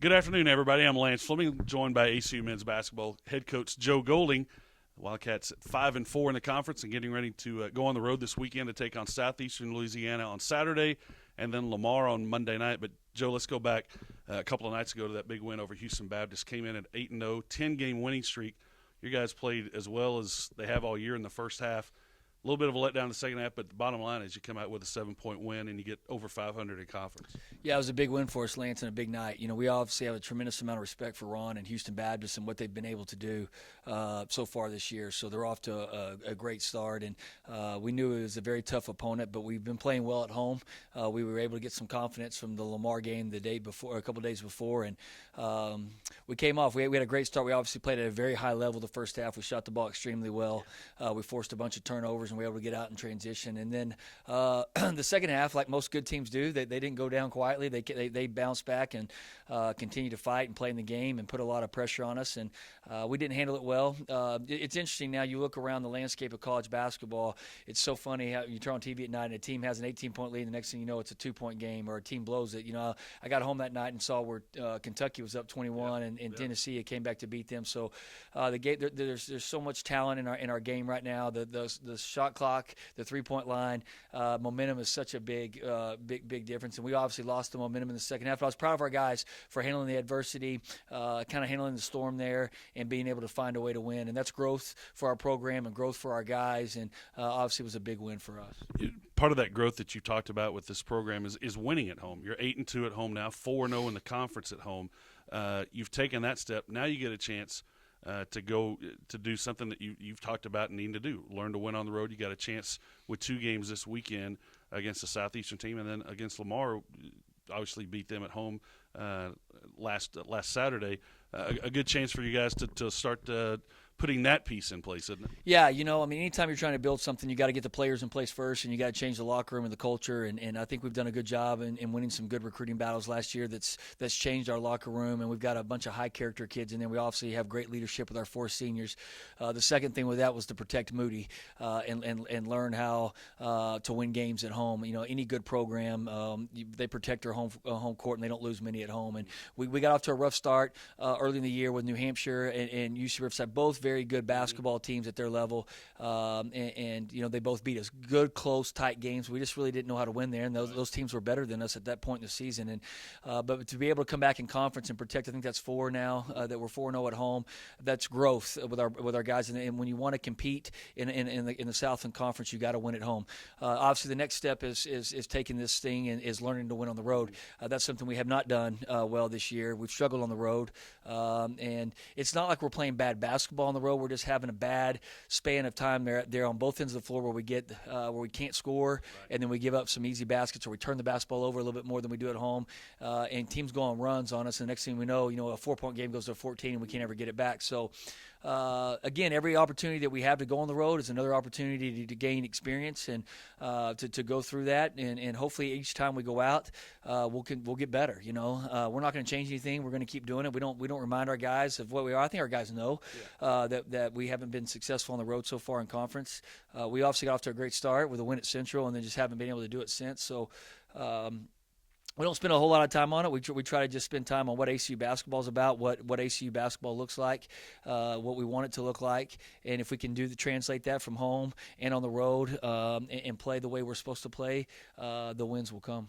Good afternoon, everybody. I'm Lance Fleming, joined by ACU men's basketball head coach Joe Golding. Wildcats at 5-4 in the conference and getting ready to go on the road this weekend to take on Southeastern Louisiana on Saturday and then Lamar on Monday night. But, Joe, let's go back a couple of nights ago to that big win over Houston Baptist. Came in at 8-0, 10-game winning streak. You guys played as well as they have all year in the first half. A little bit of a letdown in the second half, but the bottom line is you come out with a 7-point win and you get over 500 in conference. Yeah, it was a big win for us, Lance, and a big night. You know, we obviously have a tremendous amount of respect for Ron and Houston Baptist and what they've been able to do so far this year. So they're off to a great start, and we knew it was a very tough opponent, but we've been playing well at home. We were able to get some confidence from the Lamar game the day before, a couple of days before, and we came off. We had a great start. We obviously played at a very high level the first half. We shot the ball extremely well. We forced a bunch of turnovers, and we were able to get out in transition. And then the second half, like most good teams do, they didn't go down quietly. They bounced back and continued to fight and play in the game and put a lot of pressure on us. And we didn't handle it well. It's interesting now. You look around the landscape of college basketball. It's so funny how you turn on TV at night and a team has an 18-point lead, and the nenext thing you know, it's a 2-point game or a team blows it. You know, I got home that night and saw where Kentucky was up 21 and Tennessee came back to beat them. So the game, there's so much talent in our game right now. The shot clock, the 3-point line, momentum is such a big difference. And we obviously lost the momentum in the second half. But I was proud of our guys for handling the adversity, kind of handling the storm there, and being able to find a way to win. And that's growth for our program and growth for our guys. And obviously, it was a big win for us. Part of that growth that you talked about with this program is winning at home. You're 8-2 at home now, 4-0 in the conference at home. You've taken that step. Now you get a chance to go to do something that you've talked about and need to do. Learn to win on the road. You got a chance with 2 games this weekend against the Southeastern team, and then against Lamar. Obviously beat them at home last Saturday. A good chance for you guys to start putting that piece in place, isn't it? Yeah, you know, I mean, anytime you're trying to build something, you got to get the players in place first, and you got to change the locker room and the culture. And I think we've done a good job in winning some good recruiting battles last year. That's changed our locker room, and we've got a bunch of high character kids in there. We obviously have great leadership with our 4 seniors. The second thing with that was to protect Moody and learn how to win games at home. You know, any good program, they protect their home court and they don't lose many at home. And we got off to a rough start early in the year with New Hampshire and UC Riverside, both very good basketball teams at their level, and you know, they both beat us. Good, close, tight games. We just really didn't know how to win there, and those teams were better than us at that point in the season. And but to be able to come back in conference and protect, I think that's 4 now that we're 4-0 at home. That's growth with our guys. And when you want to compete in the Southland Conference, you got to win at home. Obviously, the next step is taking this thing and is learning to win on the road. That's something we have not done well this year. We've struggled on the road, and it's not like we're playing bad basketball on the road. We're just having a bad span of time there on both ends of the floor where we can't score, and then we give up some easy baskets, or we turn the basketball over a little bit more than we do at home, and teams go on runs on us, and the next thing we know, a 4-point game goes to 14 and we can't ever get it back. So again, every opportunity that we have to go on the road is another opportunity to gain experience and to go through that, and hopefully each time we go out, we'll get better. We're not going to change anything. We're going to keep doing it. We don't remind our guys of what we are. I think our guys know that we haven't been successful on the road so far in conference. We obviously got off to a great start with a win at Central, and then just haven't been able to do it since. So we don't spend a whole lot of time on it. We try to just spend time on what ACU basketball is about, what ACU basketball looks like, what we want it to look like, and if we can translate that from home and on the road and play the way we're supposed to play, the wins will come.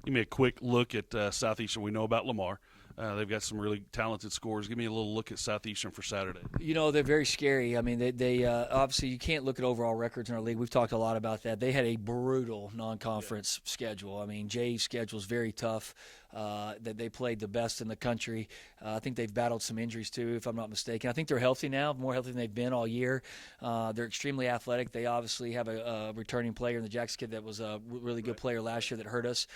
Give me a quick look at Southeastern. We know about Lamar. They've got some really talented scorers. Give me a little look at Southeastern for Saturday. They're very scary. I mean, they obviously you can't look at overall records in our league. We've talked a lot about that. They had a brutal non-conference schedule. I mean, Jay's schedule is very tough. That they played the best in the country. I think they've battled some injuries too, if I'm not mistaken. I think they're healthy now, more healthy than they've been all year. They're extremely athletic. They obviously have a returning player in the Jackson kid that was a really good player last year that hurt us.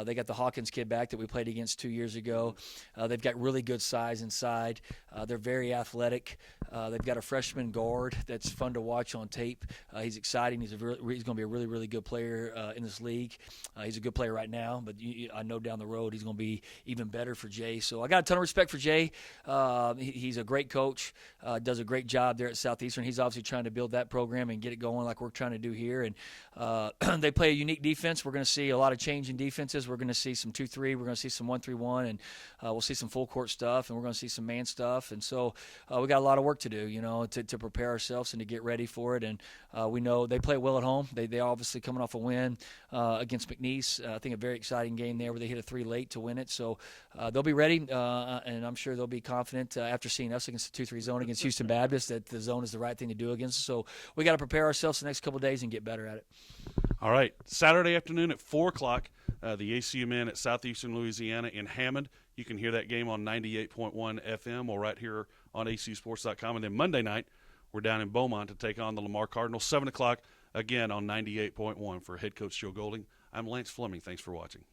They got the Hawkins kid back that we played against 2 years ago. They've got really good size inside. They're very athletic. They've got a freshman guard that's fun to watch on tape. He's exciting. He's going to be a really, really good player in this league. He's a good player right now, but I know down the road he's going to be even better for Jay. So I got a ton of respect for Jay. He's a great coach, does a great job there at Southeastern. He's obviously trying to build that program and get it going like we're trying to do here. And they play a unique defense. We're going to see a lot of change in defenses. We're going to see some 2-3. We're going to see some 1-3-1, and we'll see some full court stuff, and we're going to see some man stuff. And so we got a lot of work to do, to prepare ourselves and to get ready for it. And we know they play well at home. They obviously coming off a win against McNeese. I think a very exciting game there where they hit a 3 late to win it. So they'll be ready, and I'm sure they'll be confident after seeing us against the 2-3 zone against Houston Baptist that the zone is the right thing to do against us. So we got to prepare ourselves the next couple of days and get better at it. All right, Saturday afternoon at 4 o'clock, the ACU men at Southeastern Louisiana in Hammond. You can hear that game on 98.1 FM or right here on ACUsports.com. And then Monday night, we're down in Beaumont to take on the Lamar Cardinals, 7 o'clock, again on 98.1. For head coach Joe Golding, I'm Lance Fleming. Thanks for watching.